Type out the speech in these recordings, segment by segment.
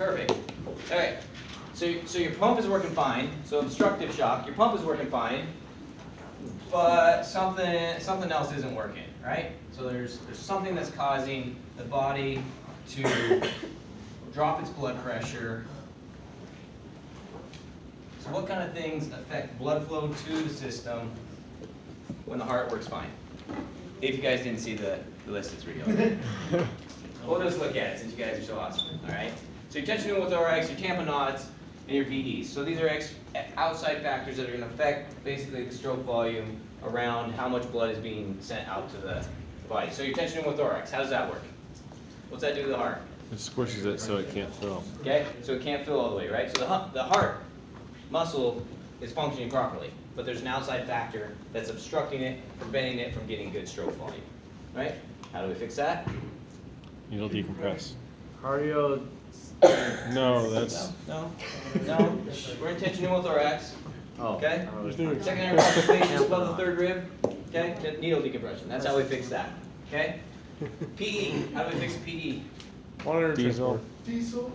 Perfect. All right. So your pump is working fine. So obstructive shock, your pump is working fine, but something else isn't working, right? So there's something that's causing the body to drop its blood pressure. So what kind of things affect blood flow to the system when the heart works fine? If you guys didn't see the list, it's real. We'll just look at it since you guys are so awesome. All right. So your tension pneumothorax, your tamponades, and your VDs. So these are outside factors that are going to affect basically the stroke volume around how much blood is being sent out to the body. So your tension pneumothorax, how does that work? What's that do to the heart? It squishes it so it can't fill. Okay, so it can't fill all the way, right? So the heart muscle is functioning properly, but there's an outside factor that's obstructing it, preventing it from getting good stroke volume, right? How do we fix that? Needle decompress. Cardio. No, that's No. We're in tension pneumothorax. Oh. Okay. Okay. Secondary palpitation above the third rib. Okay. Needle decompression. That's how we fix that. Okay. PE. How do we fix PE? Monitor diesel. Diesel.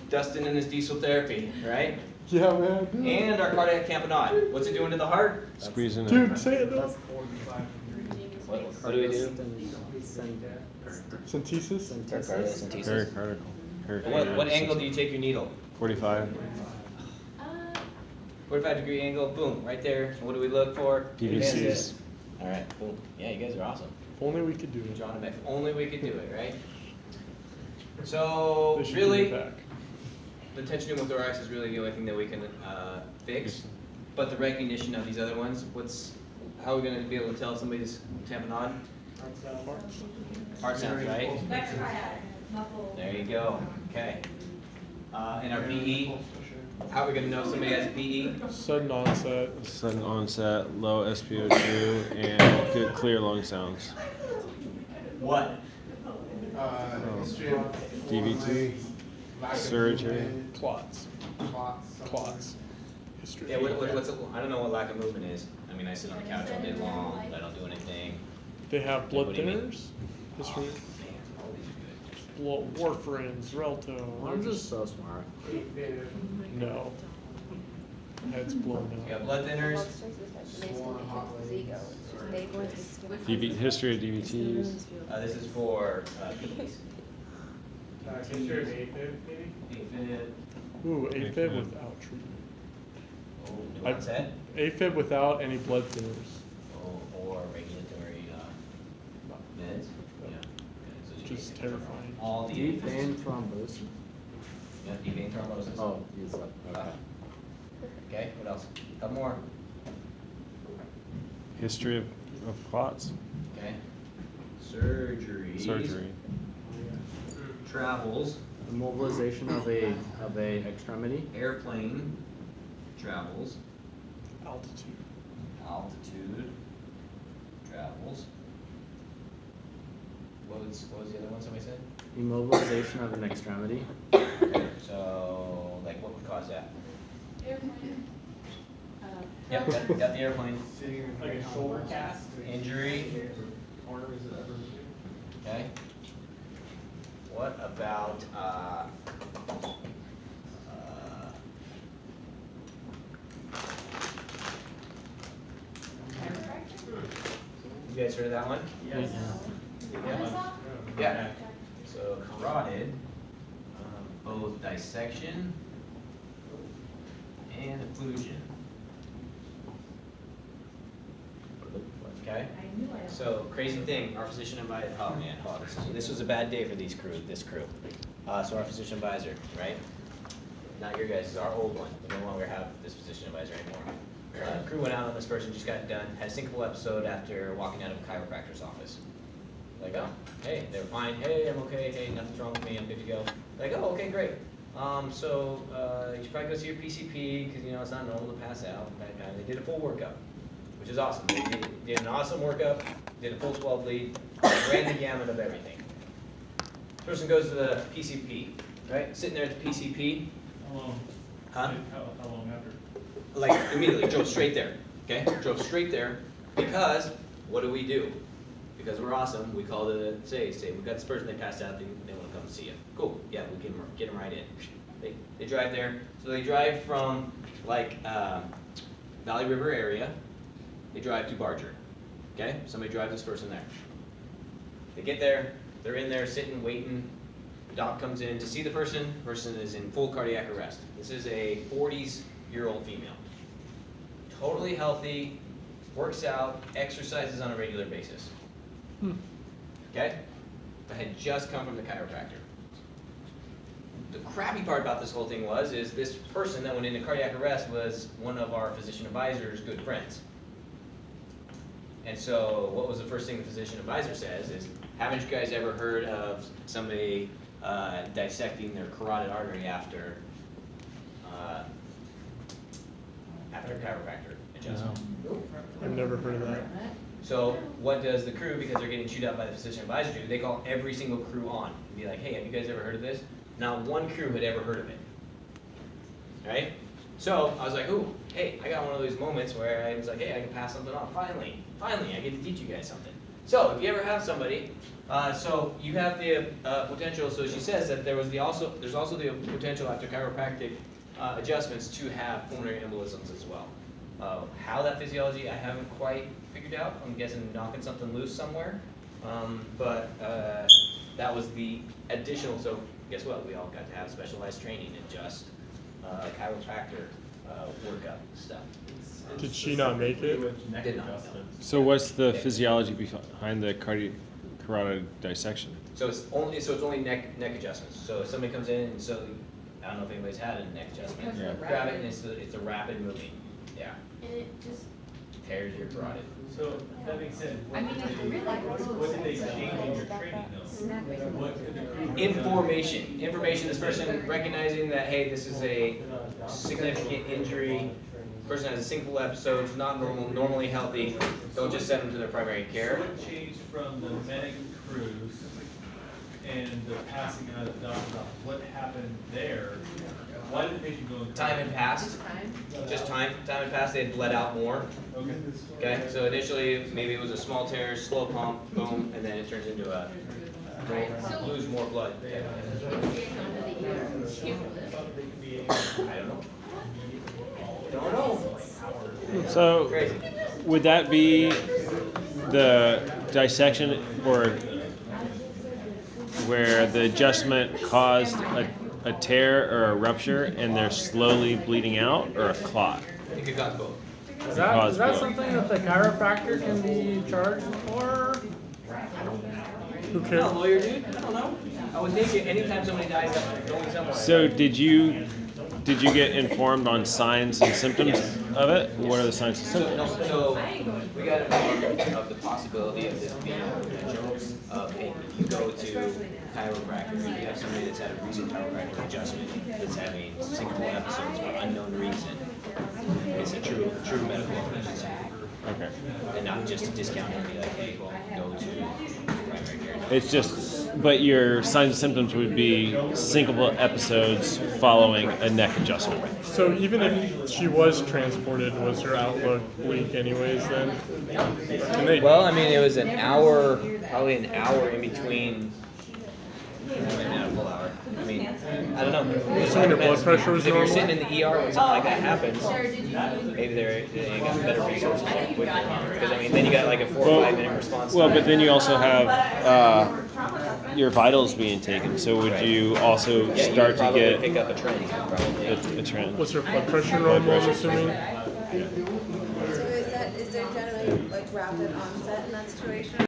Dustin and his diesel therapy, right? Yeah, man. And our cardiac tamponade. What's it doing to the heart? Squeezing it. Dude, say it though. What do we do? Synthesis. Pericardical. What angle do you take your needle? 45. 45-degree angle. Boom, right there. And what do we look for? PVCs. All right. Boom. Yeah, you guys are awesome. If only we could do it. John and If only we could do it, right? So They should really, give it back. the tension pneumothorax is really the only thing that we can fix. But the recognition of these other ones, how are we going to be able to tell if somebody's tamponade? Heart sounds, right? There you go. Okay. And our PE, how are we going to know if somebody has PE? Sudden onset. Sudden onset, low SpO2, and good clear lung sounds. What? History of DVT, surgery. Clots. History. Yeah, I don't know what lack of movement is. I mean, I sit on the couch all day long, but I don't do anything. They have blood What do you mean? thinners. History. Man, all these are good. Warfarin, Xarelto. I'm just so smart. No. Head's blown You out. got blood thinners. History of DVTs. This is for PEs. History of AFib, maybe? AFib. Ooh, AFib without treatment. Oh, what's that? AFib without any blood thinners. Oh, or regulatory meds. Yeah. So Just terrifying. all the Deep AFibs. vein thrombosis. Yeah, deep vein thrombosis. Oh, he's up. Okay. Okay, what else? Couple more. History of clots. Okay. Surgery. Surgery. Travels. Immobilization of a extremity. Airplane. Travels. Altitude. Altitude. Travels. What was the other one somebody said? Immobilization of an extremity. Okay, so, like, what would cause that? Airplane. Yep, got the airplane. Like a shoulder cast? Injury. Arteries that ever moved. Okay. What about, you guys heard of that one? Yes. Yeah. Yeah. So carotid, both dissection and occlusion. Okay? So crazy thing, our physician advisor, oh man, this was a bad day for this crew. So our physician advisor, right? Not your guys, our old one. We no longer have this physician advisor anymore. Crew went out on this person, just got done, had a syncopal episode after walking out of a chiropractor's office. Like, oh, hey, they're fine. Hey, I'm okay. Hey, nothing's wrong with me. I'm good to go. Like, oh, okay, great. So you should probably go see your PCP because you know it's not normal to pass out. They did a full workup, which is awesome. They did an awesome workup. Did a full 12 lead. Ran the gamut of everything. Person goes to the PCP, right? Sitting there at the PCP. How long? Huh? How long after? Like immediately drove straight there. Okay, drove straight there because what do? Because we're awesome. We call say we've got this person. They passed out. They want to come to see you. Cool, yeah, we can get them right in. They drive there, so they drive from like Valley River area, they drive to Barger. Okay, somebody drives this person there. They get there, they're in there sitting, waiting. The doc comes in to see the person. Person is in full cardiac arrest. This is a 40-year-old female. Totally healthy, works out, exercises on a regular basis. Okay? I had just come from the chiropractor. The crappy part about this whole thing is this person that went into cardiac arrest was one of our physician advisor's good friends. And so what was the first thing the physician advisor says is, haven't you guys ever heard of somebody dissecting their carotid artery after chiropractor adjustment? I've never heard of that. So what does the crew, because they're getting chewed out by the physician advisor, do? They call every single crew on and be like, hey, have you guys ever heard of this? Not one crew had ever heard of it. Right? So I was like, ooh, hey, I got one of those moments where I was like, hey, I can pass something on. Finally, I get to teach you guys something. So if you ever have somebody, so you have the potential, so she says that there's also the potential after chiropractic adjustments to have pulmonary embolisms as well. How that physiology, I haven't quite figured out. I'm guessing knocking something loose somewhere. But that was the additional, so guess what? We all got to have specialized training in just chiropractor workup stuff. Did she not make it? Did not, no. So what's the physiology behind the carotid dissection? So it's only neck adjustments. So if somebody comes in and so I don't know if anybody's had a neck adjustment. Yeah. Grab it and it's a rapid moving. Yeah. And it just, Tears your carotid. So that makes sense. I mean, it's really What did they change in your training though? What could the crew do? Information, this person recognizing that, hey, this is a significant injury, person has a single episode, is not normal, normally healthy, don't just send them to their primary care. So what changed from the medic crews and the passing out of the doctor's office? What happened there? Why did the patient go in? Time had passed, just time had passed, they had bled out more. Okay. Okay, so initially, maybe it was a small tear, slow pump, boom, and then it turns into a, lose more blood. I don't know. Don't know. So Crazy. would that be the dissection or where the adjustment caused a tear or a rupture and they're slowly bleeding out, or a clot? It could cause both. Is that both. something that the chiropractor can be charged for? Who You're cares? not a lawyer, dude. I don't know. I would think anytime somebody dies, that's going somewhere. So did you get informed on signs and symptoms of it? What are the signs and symptoms? So we got informed of the possibility of this being a potential of, hey, if you go to chiropractor, if you have somebody that's had a recent chiropractic adjustment that's having single episodes for unknown reason, it's a true medical emergency. Okay. And not just a discount and be like, hey, well, go to primary care. It's just, but your signs and symptoms would be syncopal episodes following a neck adjustment. So even if she was transported, was her outlook bleak anyways then? Or can they? Well, I mean, it was an hour, probably an hour in between. Maybe not a full hour. I mean, I don't know. Assuming your blood pressure was If you're normal? sitting in the ER when something like that happens, maybe they got better resources more quickly. Because I mean, then you got like a 4 or 5 minute response. Well, time. but then you also have your vitals being taken. So would you also Yeah, you start to probably get pick up a trend, probably. a trend? Was her blood pressure normal, I'm assuming? So is there generally like rapid onset in that situation?